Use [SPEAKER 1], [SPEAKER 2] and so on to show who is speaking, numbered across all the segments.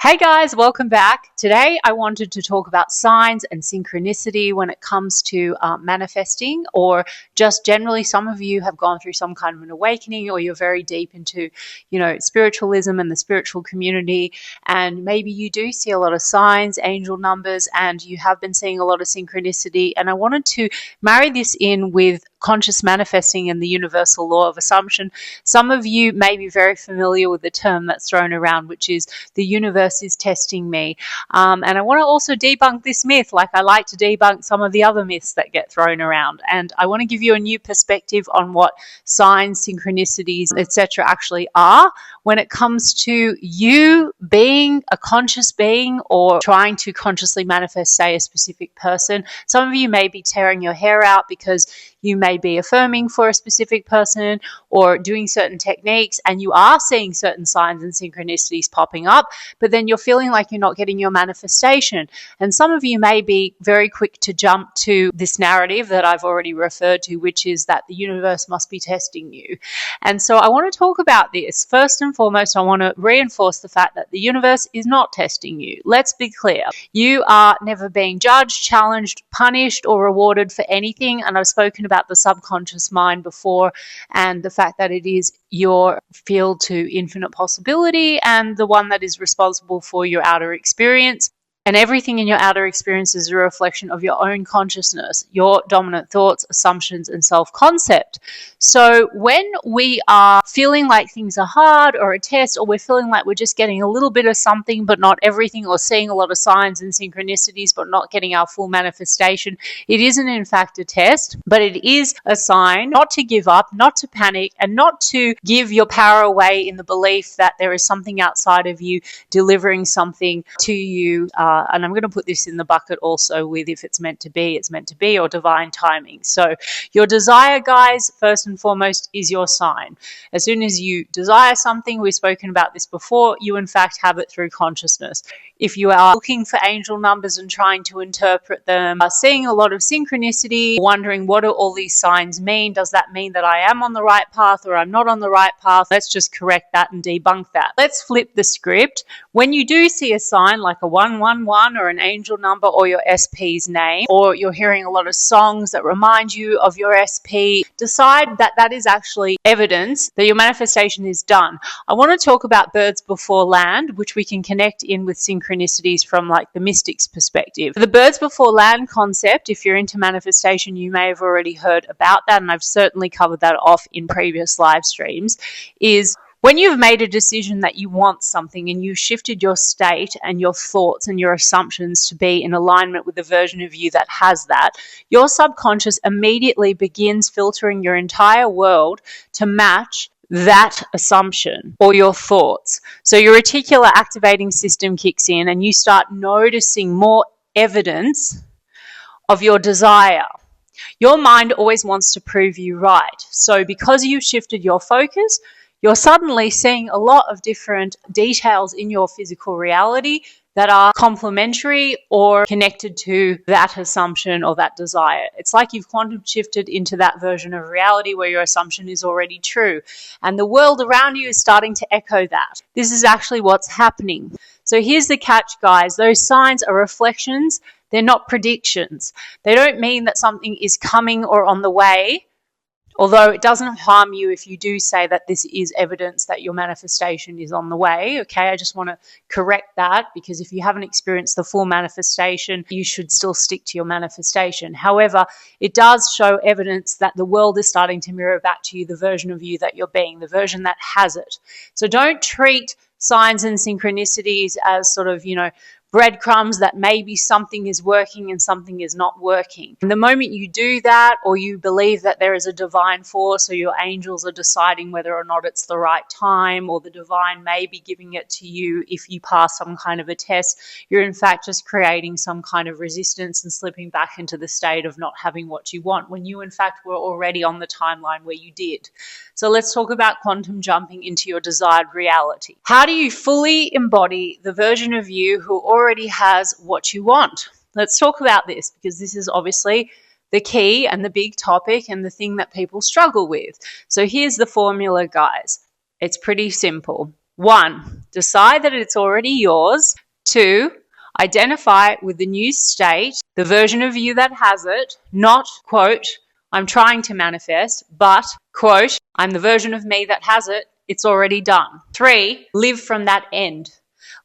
[SPEAKER 1] Hey guys, welcome back. Today I wanted to talk about signs and synchronicity when it comes to manifesting, or just generally some of you have gone through some kind of an awakening, or you're very deep into, spiritualism and the spiritual community, and maybe you do see a lot of signs, angel numbers, and you have been seeing a lot of synchronicity. And I wanted to marry this in with conscious manifesting and the universal law of assumption. Some of you may be very familiar with the term that's thrown around, which is the universe is testing me. And I want to also debunk this myth, like I like to debunk some of the other myths that get thrown around. And I want to give you a new perspective on what signs, synchronicities, etc. actually are when it comes to you being a conscious being or trying to consciously manifest, say, a specific person. Some of you may be tearing your hair out because you may be affirming for a specific person or doing certain techniques, and you are seeing certain signs and synchronicities popping up, but then you're feeling like you're not getting your manifestation. And some of you may be very quick to jump to this narrative that I've already referred to, which is that the universe must be testing you. And so I want to talk about this. First and foremost, I want to reinforce the fact that the universe is not testing you. Let's be clear. You are never being judged, challenged, punished, or rewarded for anything. And I've spoken about the subconscious mind before, and the fact that it is your field to infinite possibility and the one that is responsible for your outer experience. And everything in your outer experience is a reflection of your own consciousness, your dominant thoughts, assumptions, and self-concept. So when we are feeling like things are hard or a test, or we're feeling like we're just getting a little bit of something but not everything, or seeing a lot of signs and synchronicities but not getting our full manifestation, it isn't in fact a test, but it is a sign not to give up, not to panic, and not to give your power away in the belief that there is something outside of you delivering something to you. And I'm going to put this in the bucket also with if it's meant to be, it's meant to be, or divine timing. So your desire, guys, first and foremost, is your sign. As soon as you desire something, we've spoken about this before, you in fact have it through consciousness. If you are looking for angel numbers and trying to interpret them, seeing a lot of synchronicity, wondering what do all these signs mean? Does that mean that I am on the right path or I'm not on the right path? Let's just correct that and debunk that. Let's flip the script. When you do see a sign like a 111 or an angel number or your SP's name, or you're hearing a lot of songs that remind you of your SP, decide that that is actually evidence that your manifestation is done. I want to talk about birds before land, which we can connect in with synchronicities from like the mystic's perspective. The birds before land concept, if you're into manifestation, you may have already heard about that, and I've certainly covered that off in previous live streams, is when you've made a decision that you want something and you've shifted your state and your thoughts and your assumptions to be in alignment with the version of you that has that, your subconscious immediately begins filtering your entire world to match that assumption or your thoughts. So your reticular activating system kicks in and you start noticing more evidence of your desire. Your mind always wants to prove you right. So because you've shifted your focus, you're suddenly seeing a lot of different details in your physical reality that are complementary or connected to that assumption or that desire. It's like you've quantum shifted into that version of reality where your assumption is already true. And the world around you is starting to echo that. This is actually what's happening. So here's the catch, guys. Those signs are reflections. They're not predictions. They don't mean that something is coming or on the way. Although it doesn't harm you if you do say that this is evidence that your manifestation is on the way, okay? I just want to correct that, because if you haven't experienced the full manifestation, you should still stick to your manifestation. However, it does show evidence that the world is starting to mirror back to you the version of you that you're being, the version that has it. So don't treat signs and synchronicities as sort of, breadcrumbs that maybe something is working and something is not working. And the moment you do that, or you believe that there is a divine force or your angels are deciding whether or not it's the right time, or the divine may be giving it to you if you pass some kind of a test, you're in fact just creating some kind of resistance and slipping back into the state of not having what you want, when you in fact were already on the timeline where you did. So let's talk about quantum jumping into your desired reality. How do you fully embody the version of you who already has what you want? Let's talk about this, because this is obviously the key and the big topic and the thing that people struggle with. So here's the formula, guys. It's pretty simple. 1, decide that it's already yours. 2, identify with the new state, the version of you that has it, not, quote, I'm trying to manifest, but, quote, I'm the version of me that has it. It's already done. 3, live from that end.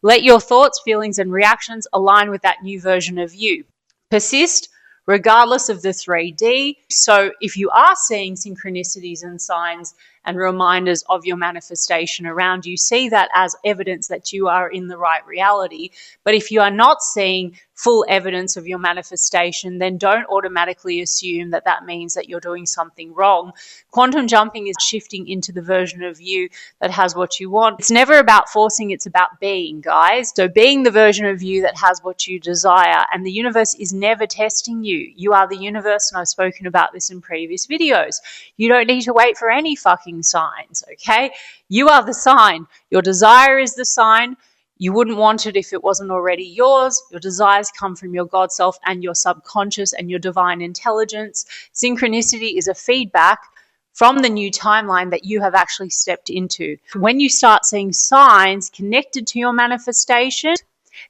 [SPEAKER 1] Let your thoughts, feelings, and reactions align with that new version of you. Persist regardless of the 3D. So if you are seeing synchronicities and signs and reminders of your manifestation around you, see that as evidence that you are in the right reality. But if you are not seeing full evidence of your manifestation, then don't automatically assume that that means that you're doing something wrong. Quantum jumping is shifting into the version of you that has what you want. It's never about forcing, it's about being, guys. So being the version of you that has what you desire, and the universe is never testing you. You are the universe, and I've spoken about this in previous videos. You don't need to wait for any fucking signs, okay? You are the sign. Your desire is the sign. You wouldn't want it if it wasn't already yours. Your desires come from your God self and your subconscious and your divine intelligence. Synchronicity is a feedback from the new timeline that you have actually stepped into. When you start seeing signs connected to your manifestation,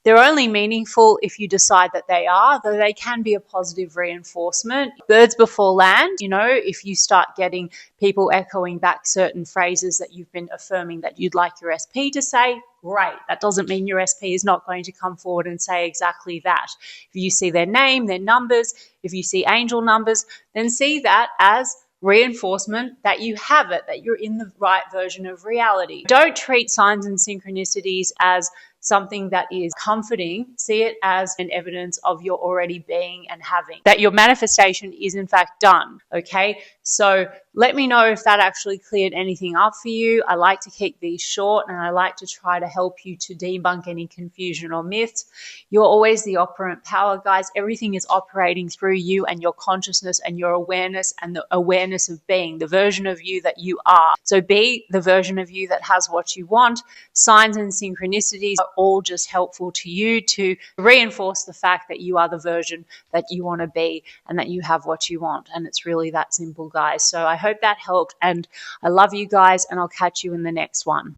[SPEAKER 1] they're only meaningful if you decide that they are, though they can be a positive reinforcement. Birds before land, if you start getting people echoing back certain phrases that you've been affirming that you'd like your SP to say, great. That doesn't mean your SP is not going to come forward and say exactly that. If you see their name, their numbers, if you see angel numbers, then see that as reinforcement that you have it, that you're in the right version of reality. Don't treat signs and synchronicities as something that is comforting. See it as an evidence of your already being and having, that your manifestation is in fact done, okay? So let me know if that actually cleared anything up for you. I like to keep these short, and I like to try to help you to debunk any confusion or myths. You're always the operant power, guys. Everything is operating through you and your consciousness and your awareness and the awareness of being, the version of you that you are. So be the version of you that has what you want. Signs and synchronicities are all just helpful to you to reinforce the fact that you are the version that you want to be and that you have what you want. And it's really that simple, guys. So I hope that helped, and I love you guys, and I'll catch you in the next one.